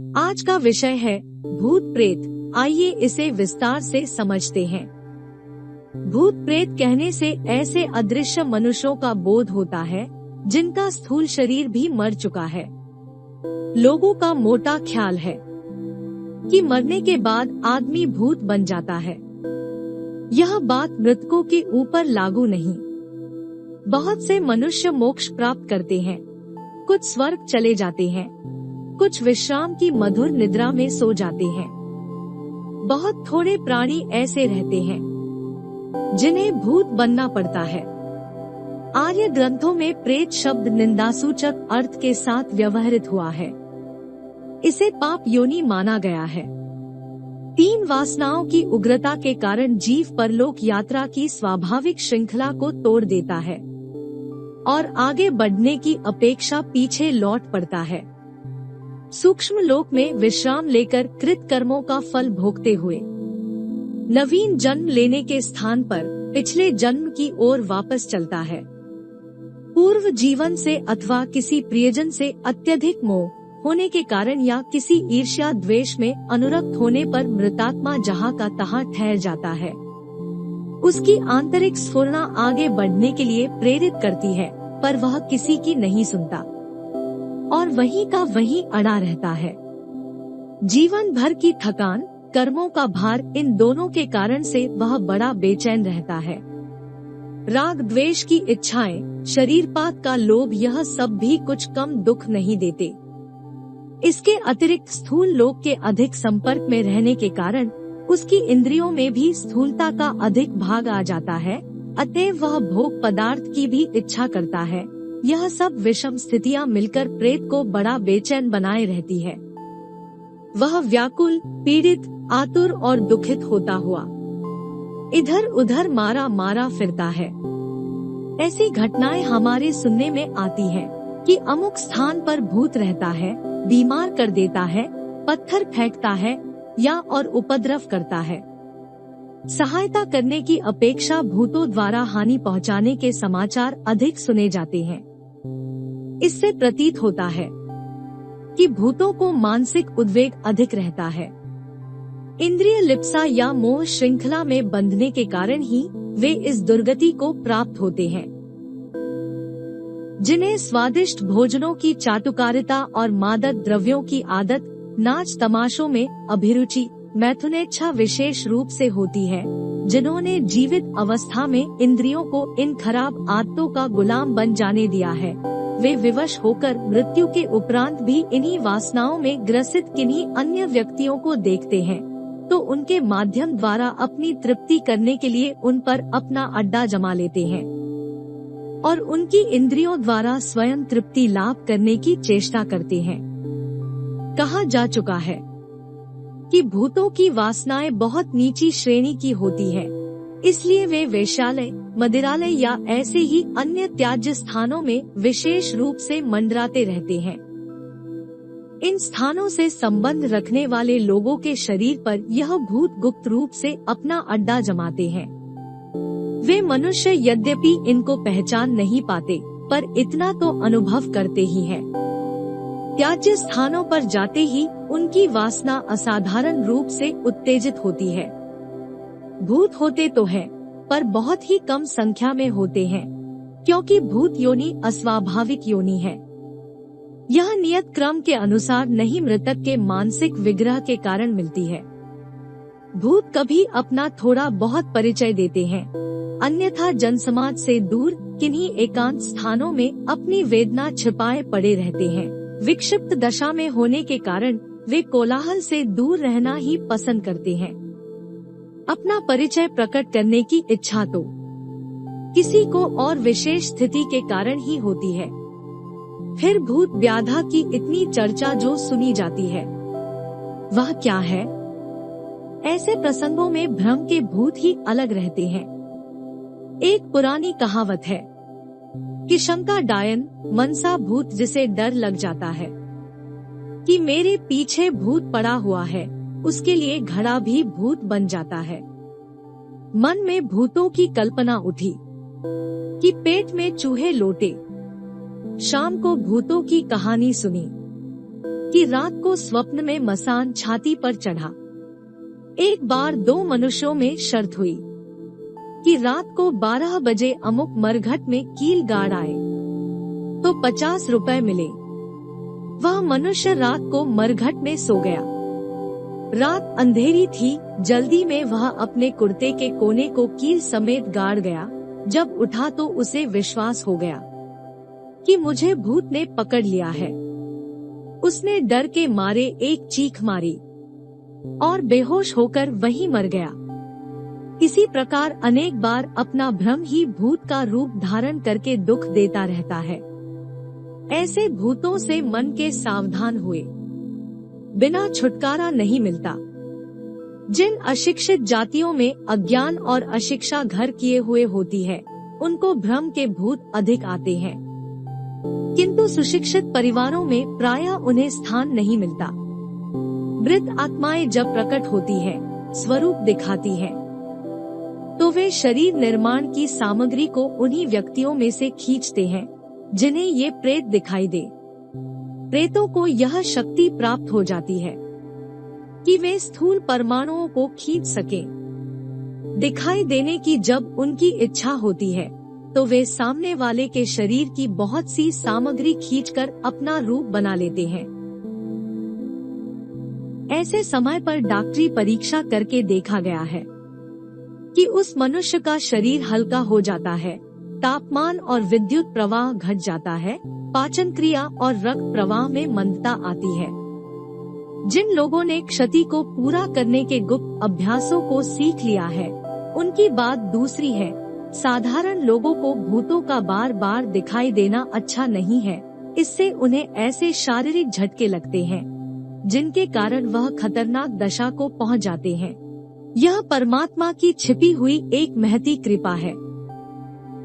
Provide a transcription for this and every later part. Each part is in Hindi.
आज का विषय है भूत प्रेत। आइए इसे विस्तार से समझते हैं। भूत प्रेत कहने से ऐसे अदृश्य मनुष्यों का बोध होता है जिनका स्थूल शरीर भी मर चुका है। लोगों का मोटा ख्याल है कि मरने के बाद आदमी भूत बन जाता है। यह बात मृतकों के ऊपर लागू नहीं। बहुत से मनुष्य मोक्ष प्राप्त करते हैं, कुछ स्वर्ग चले जाते हैं, कुछ विश्राम की मधुर निद्रा में सो जाते हैं। बहुत थोड़े प्राणी ऐसे रहते हैं जिन्हें भूत बनना पड़ता है। आर्य ग्रंथों में प्रेत शब्द निंदासूचक अर्थ के साथ व्यवहृत हुआ है। इसे पाप योनि माना गया है। 3 वासनाओं की उग्रता के कारण जीव परलोक यात्रा की स्वाभाविक श्रृंखला को तोड़ देता है और आगे बढ़ने की अपेक्षा पीछे लौट पड़ता है। सूक्ष्म लोक में विश्राम लेकर कृत कर्मों का फल भोगते हुए नवीन जन्म लेने के स्थान पर पिछले जन्म की ओर वापस चलता है। पूर्व जीवन से अथवा किसी प्रियजन से अत्यधिक मोह होने के कारण या किसी ईर्ष्या द्वेष में अनुरक्त होने पर मृतात्मा जहाँ का तहाँ ठहर जाता है। उसकी आंतरिक स्फुरना आगे बढ़ने के लिए प्रेरित करती है, पर वह किसी की नहीं सुनता और वहीं का वहीं अड़ा रहता है। जीवन भर की थकान, कर्मों का भार, इन दोनों के कारण से वह बड़ा बेचैन रहता है। राग द्वेष की इच्छाएं, शरीरपात का लोभ, यह सब भी कुछ कम दुख नहीं देते। इसके अतिरिक्त स्थूल लोक के अधिक संपर्क में रहने के कारण उसकी इंद्रियों में भी स्थूलता का अधिक भाग आ जाता है, अतएव वह भोग पदार्थ की भी इच्छा करता है। यह सब विषम स्थितियां मिलकर प्रेत को बड़ा बेचैन बनाए रहती है। वह व्याकुल, पीड़ित, आतुर और दुखित होता हुआ इधर उधर मारा फिरता है। ऐसी घटनाएं हमारे सुनने में आती हैं कि अमुक स्थान पर भूत रहता है, बीमार कर देता है, पत्थर फेंकता है या और उपद्रव करता है। सहायता करने की अपेक्षा भूतों द्वारा हानि पहुंचाने के समाचार अधिक सुने जाते हैं। इससे प्रतीत होता है कि भूतों को मानसिक उद्वेग अधिक रहता है। इंद्रिय लिप्सा या मोह श्रृंखला में बंधने के कारण ही वे इस दुर्गति को प्राप्त होते हैं। जिन्हें स्वादिष्ट भोजनों की चाटुकारिता और मादक द्रव्यों की आदत, नाच तमाशों में अभिरुचि, मैथुनेच्छा विशेष रूप से होती है, जिन्होंने जीवित अवस्था में इंद्रियों को इन खराब आदतों का गुलाम बन जाने दिया है, वे विवश होकर मृत्यु के उपरांत भी इन्हीं वासनाओं में ग्रसित किन्हीं अन्य व्यक्तियों को देखते हैं, तो उनके माध्यम द्वारा अपनी तृप्ति करने के लिए उन पर अपना अड्डा जमा लेते हैं और उनकी इंद्रियों द्वारा स्वयं तृप्ति लाभ करने की चेष्टा करते हैं। कहा जा चुका है कि भूतों की वासनाएं बहुत नीची श्रेणी की होती है, इसलिए वे वेश्यालय, मदिरालय या ऐसे ही अन्य त्याज्य स्थानों में विशेष रूप से मंडराते रहते हैं। इन स्थानों से संबंध रखने वाले लोगों के शरीर पर यह भूत गुप्त रूप से अपना अड्डा जमाते हैं। वे मनुष्य यद्यपि इनको पहचान नहीं पाते, पर इतना तो अनुभव करते ही हैं। त्याज्य स्थानों पर जाते ही उनकी वासना असाधारण रूप से उत्तेजित होती है। भूत होते तो हैं, पर बहुत ही कम संख्या में होते हैं, क्योंकि भूत योनि अस्वाभाविक योनि है। यह नियत क्रम के अनुसार नहीं, मृतक के मानसिक विग्रह के कारण मिलती है। भूत कभी अपना थोड़ा बहुत परिचय देते हैं, अन्यथा जनसमाज से दूर किन्हीं एकांत स्थानों में अपनी वेदना छिपाए पड़े रहते हैं। विक्षिप्त दशा में होने के कारण वे कोलाहल से दूर रहना ही पसंद करते हैं। अपना परिचय प्रकट करने की इच्छा तो किसी को और विशेष स्थिति के कारण ही होती है। फिर भूत व्याधा की इतनी चर्चा जो सुनी जाती है, वह क्या है? ऐसे प्रसंगों में भ्रम के भूत ही अलग रहते हैं। एक पुरानी कहावत है कि शंका डायन, मनसा भूत जिसे डर लग जाता है कि मेरे पीछे भूत पड़ा हुआ है, उसके लिए घड़ा भी भूत बन जाता है। मन में भूतों की कल्पना उठी कि पेट में चूहे लोटे। शाम को भूतों की कहानी सुनी। कि रात को स्वप्न में मसान छाती पर चढ़ा। एक बार 2 मनुष्यों में शर्त हुई कि रात को 12 बजे अमुक मरघट में कील गाड़ आए तो 50 रुपए मिले। वह मनुष्य रात को मरघट में सो गया। रात अंधेरी थी, जल्दी में वह अपने कुर्ते के कोने को कील समेत गाड़ गया। जब उठा तो उसे विश्वास हो गया कि मुझे भूत ने पकड़ लिया है। उसने डर के मारे एक चीख मारी और बेहोश होकर वहीं मर गया। इसी प्रकार अनेक बार अपना भ्रम ही भूत का रूप धारण करके दुख देता रहता है। ऐसे भूतों से मन के सावधान हुए बिना छुटकारा नहीं मिलता। जिन अशिक्षित जातियों में अज्ञान और अशिक्षा घर किए हुए होती है, उनको भ्रम के भूत अधिक आते हैं, किंतु सुशिक्षित परिवारों में प्रायः उन्हें स्थान नहीं मिलता। मृत आत्माएं जब प्रकट होती है, स्वरूप दिखाती हैं, तो वे शरीर निर्माण की सामग्री को उन्हीं व्यक्तियों में से खींचते हैं जिन्हें ये प्रेत दिखाई दे। प्रेतों को यह शक्ति प्राप्त हो जाती है कि वे स्थूल परमाणुओं को खींच सके। दिखाई देने की जब उनकी इच्छा होती है तो वे सामने वाले के शरीर की बहुत सी सामग्री खींचकर अपना रूप बना लेते हैं। ऐसे समय पर डॉक्टरी परीक्षा करके देखा गया है कि उस मनुष्य का शरीर हल्का हो जाता है, तापमान और विद्युत प्रवाह घट जाता है, पाचन क्रिया और रक्त प्रवाह में मंदता आती है। जिन लोगों ने क्षति को पूरा करने के गुप्त अभ्यासों को सीख लिया है, उनकी बात दूसरी है। साधारण लोगों को भूतों का बार बार दिखाई देना अच्छा नहीं है। इससे उन्हें ऐसे शारीरिक झटके लगते हैं जिनके कारण वह खतरनाक दशा को पहुंच जाते हैं। यह परमात्मा की छिपी हुई एक महती कृपा है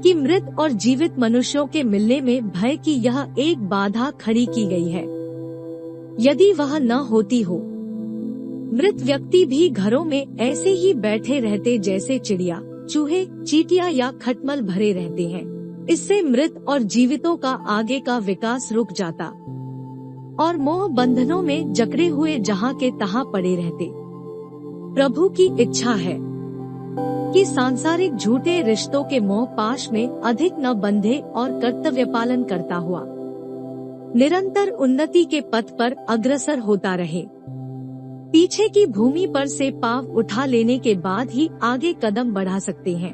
कि मृत और जीवित मनुष्यों के मिलने में भय की यह एक बाधा खड़ी की गई है। यदि वह न होती हो, मृत व्यक्ति भी घरों में ऐसे ही बैठे रहते जैसे चिड़िया, चूहे, चींटियां या खटमल भरे रहते हैं। इससे मृत और जीवितों का आगे का विकास रुक जाता और मोह बंधनों में जकड़े हुए जहां के तहां पड़े रहते। प्रभु की इच्छा है कि सांसारिक झूठे रिश्तों के मोह पाश में अधिक न बंधे और कर्तव्य पालन करता हुआ निरंतर उन्नति के पथ पर अग्रसर होता रहे। पीछे की भूमि पर से पांव उठा लेने के बाद ही आगे कदम बढ़ा सकते हैं।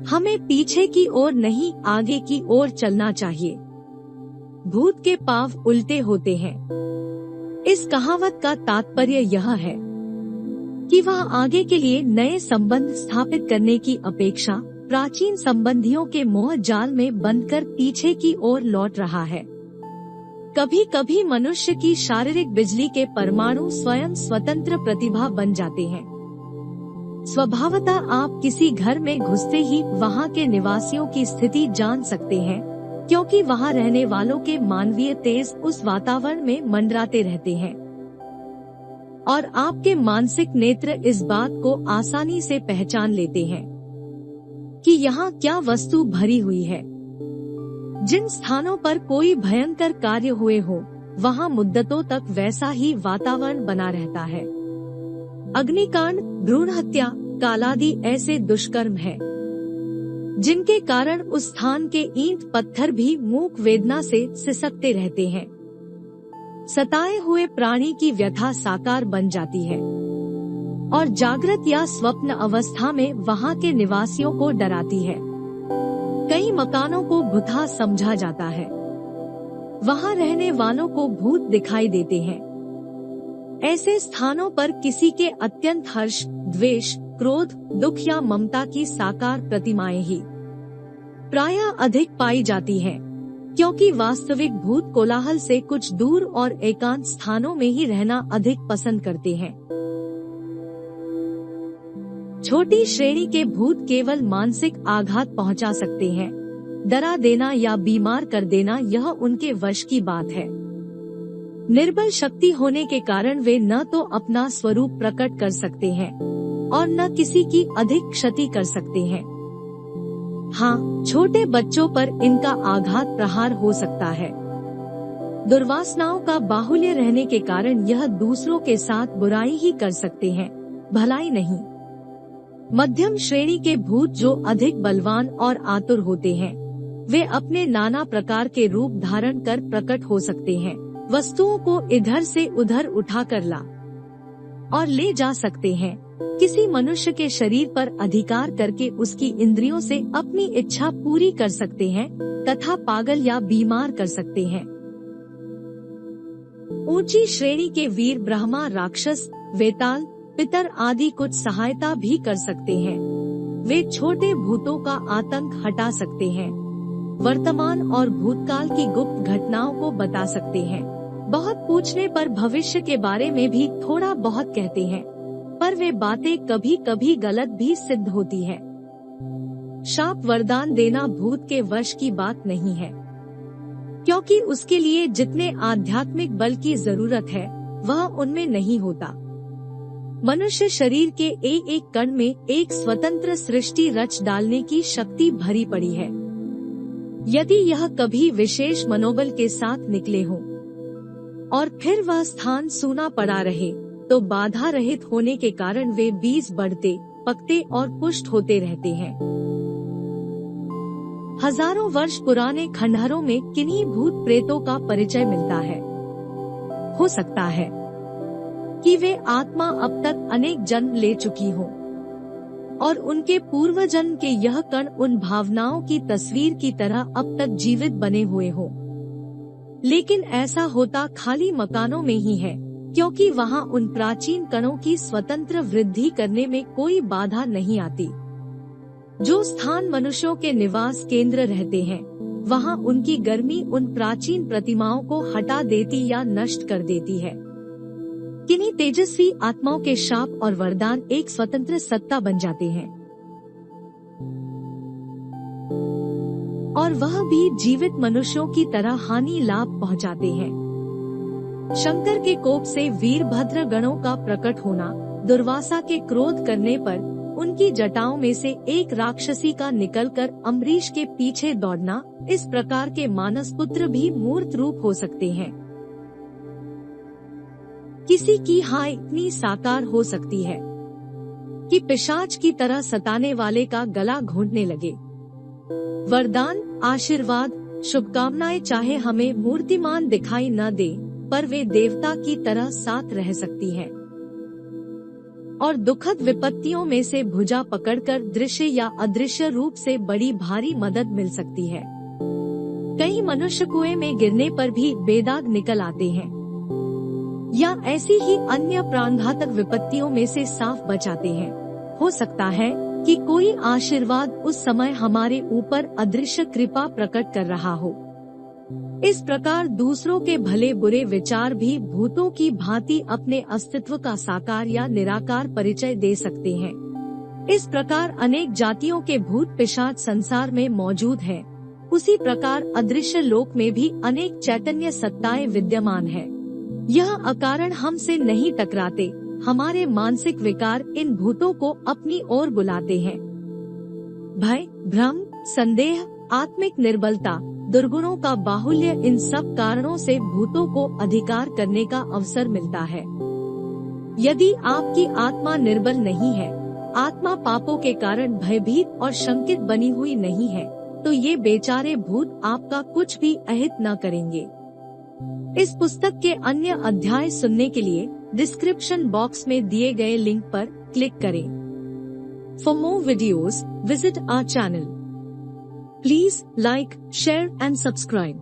हमें पीछे की ओर नहीं, आगे की ओर चलना चाहिए। भूत के पांव उल्टे होते हैं। इस कहावत का तात्पर्य यह है कि वह आगे के लिए नए संबंध स्थापित करने की अपेक्षा प्राचीन संबंधियों के मोह जाल में बंधकर पीछे की ओर लौट रहा है। कभी कभी मनुष्य की शारीरिक बिजली के परमाणु स्वयं स्वतंत्र प्रतिभा बन जाते हैं। स्वभावतः आप किसी घर में घुसते ही वहां के निवासियों की स्थिति जान सकते हैं, क्योंकि वहां रहने वालों के मानवीय तेज उस वातावरण में मंडराते रहते हैं और आपके मानसिक नेत्र इस बात को आसानी से पहचान लेते हैं कि यहाँ क्या वस्तु भरी हुई है। जिन स्थानों पर कोई भयंकर कार्य हुए हो, वहाँ मुद्दतों तक वैसा ही वातावरण बना रहता है। अग्निकांड, भ्रूण हत्या, कालादि ऐसे दुष्कर्म है जिनके कारण उस स्थान के ईंट पत्थर भी मूक वेदना से सिसकते रहते हैं। सताए हुए प्राणी की व्यथा साकार बन जाती है और जागृत या स्वप्न अवस्था में वहाँ के निवासियों को डराती है। कई मकानों को भुता समझा जाता है। वहाँ रहने वालों को भूत दिखाई देते हैं। ऐसे स्थानों पर किसी के अत्यंत हर्ष, द्वेष, क्रोध, दुख या ममता की साकार प्रतिमाएं ही प्रायः अधिक पाई जाती हैं, क्योंकि वास्तविक भूत कोलाहल से कुछ दूर और एकांत स्थानों में ही रहना अधिक पसंद करते हैं। छोटी श्रेणी के भूत केवल मानसिक आघात पहुंचा सकते हैं। डरा देना या बीमार कर देना यह उनके वश की बात है। निर्बल शक्ति होने के कारण वे न तो अपना स्वरूप प्रकट कर सकते हैं और न किसी की अधिक क्षति कर सकते हैं। हाँ, छोटे बच्चों पर इनका आघात प्रहार हो सकता है, दुर्वासनाओं का बाहुल्य रहने के कारण यह दूसरों के साथ बुराई ही कर सकते हैं, भलाई नहीं। मध्यम श्रेणी के भूत जो अधिक बलवान और आतुर होते हैं, वे अपने नाना प्रकार के रूप धारण कर प्रकट हो सकते हैं। वस्तुओं को इधर से उधर उठाकर ला और ले जा सकते हैं। किसी मनुष्य के शरीर पर अधिकार करके उसकी इंद्रियों से अपनी इच्छा पूरी कर सकते हैं तथा पागल या बीमार कर सकते हैं। ऊंची श्रेणी के वीर ब्रह्मा, राक्षस, वेताल, पितर आदि कुछ सहायता भी कर सकते हैं। वे छोटे भूतों का आतंक हटा सकते हैं। वर्तमान और भूतकाल की गुप्त घटनाओं को बता सकते हैं। बहुत पूछने पर भविष्य के बारे में भी थोड़ा बहुत कहते हैं, पर वे बातें कभी कभी गलत भी सिद्ध होती है। शाप वरदान देना भूत के वश की बात नहीं है, क्योंकि उसके लिए जितने आध्यात्मिक बल की जरूरत है वह उनमें नहीं होता। मनुष्य शरीर के एक कण में एक स्वतंत्र सृष्टि रच डालने की शक्ति भरी पड़ी है। यदि यह कभी विशेष मनोबल के साथ निकले हों और फिर वह स्थान सूना पड़ा रहे, तो बाधा रहित होने के कारण वे बीज बढ़ते, पकते और पुष्ट होते रहते हैं। हजारों वर्ष पुराने खंडहरों में किन्हीं भूत प्रेतों का परिचय मिलता है। हो सकता है कि वे आत्मा अब तक अनेक जन्म ले चुकी हो और उनके पूर्व जन्म के यह कण उन भावनाओं की तस्वीर की तरह अब तक जीवित बने हुए हो। लेकिन ऐसा होता खाली मकानों में ही है, क्योंकि वहाँ उन प्राचीन कणों की स्वतंत्र वृद्धि करने में कोई बाधा नहीं आती। जो स्थान मनुष्यों के निवास केंद्र रहते हैं, वहाँ उनकी गर्मी उन प्राचीन प्रतिमाओं को हटा देती या नष्ट कर देती है। किन्हीं तेजस्वी आत्माओं के शाप और वरदान एक स्वतंत्र सत्ता बन जाते हैं और वह भी जीवित मनुष्यों की तरह हानि लाभ पहुंचाते हैं। शंकर के कोप से वीरभद्र गणों का प्रकट होना, दुर्वासा के क्रोध करने पर उनकी जटाओं में से एक राक्षसी का निकलकर अम्बरीश के पीछे दौड़ना, इस प्रकार के मानस पुत्र भी मूर्त रूप हो सकते हैं। किसी की हाँ इतनी साकार हो सकती है कि पिशाच की तरह सताने वाले का गला घोंटने लगे। वरदान, आशीर्वाद, शुभकामनाएं चाहे हमें मूर्तिमान दिखाई न दे, पर वे देवता की तरह साथ रह सकती हैं और दुखद विपत्तियों में से भुजा पकड़कर दृश्य या अदृश्य रूप से बड़ी भारी मदद मिल सकती है। कई मनुष्य कुएं में गिरने पर भी बेदाग निकल आते हैं या ऐसी ही अन्य प्राणघातक विपत्तियों में से साफ बचाते हैं। हो सकता है कि कोई आशीर्वाद उस समय हमारे ऊपर अदृश्य कृपा प्रकट कर रहा हो। इस प्रकार दूसरों के भले बुरे विचार भी भूतों की भांति अपने अस्तित्व का साकार या निराकार परिचय दे सकते हैं। इस प्रकार अनेक जातियों के भूत पिशाच संसार में मौजूद हैं। उसी प्रकार अदृश्य लोक में भी अनेक चैतन्य सत्ताएं विद्यमान है। यह अकारण हमसे नहीं टकराते। हमारे मानसिक विकार इन भूतों को अपनी ओर बुलाते हैं। भय, भ्रम, संदेह, आत्मिक निर्बलता, दुर्गुणों का बाहुल्य, इन सब कारणों से भूतों को अधिकार करने का अवसर मिलता है। यदि आपकी आत्मा निर्बल नहीं है, आत्मा पापों के कारण भयभीत और शंकित बनी हुई नहीं है, तो ये बेचारे भूत आपका कुछ भी अहित न करेंगे। इस पुस्तक के अन्य अध्याय सुनने के लिए डिस्क्रिप्शन बॉक्स में दिए गए लिंक पर क्लिक करें। For more videos visit our channel. Please like, share and subscribe.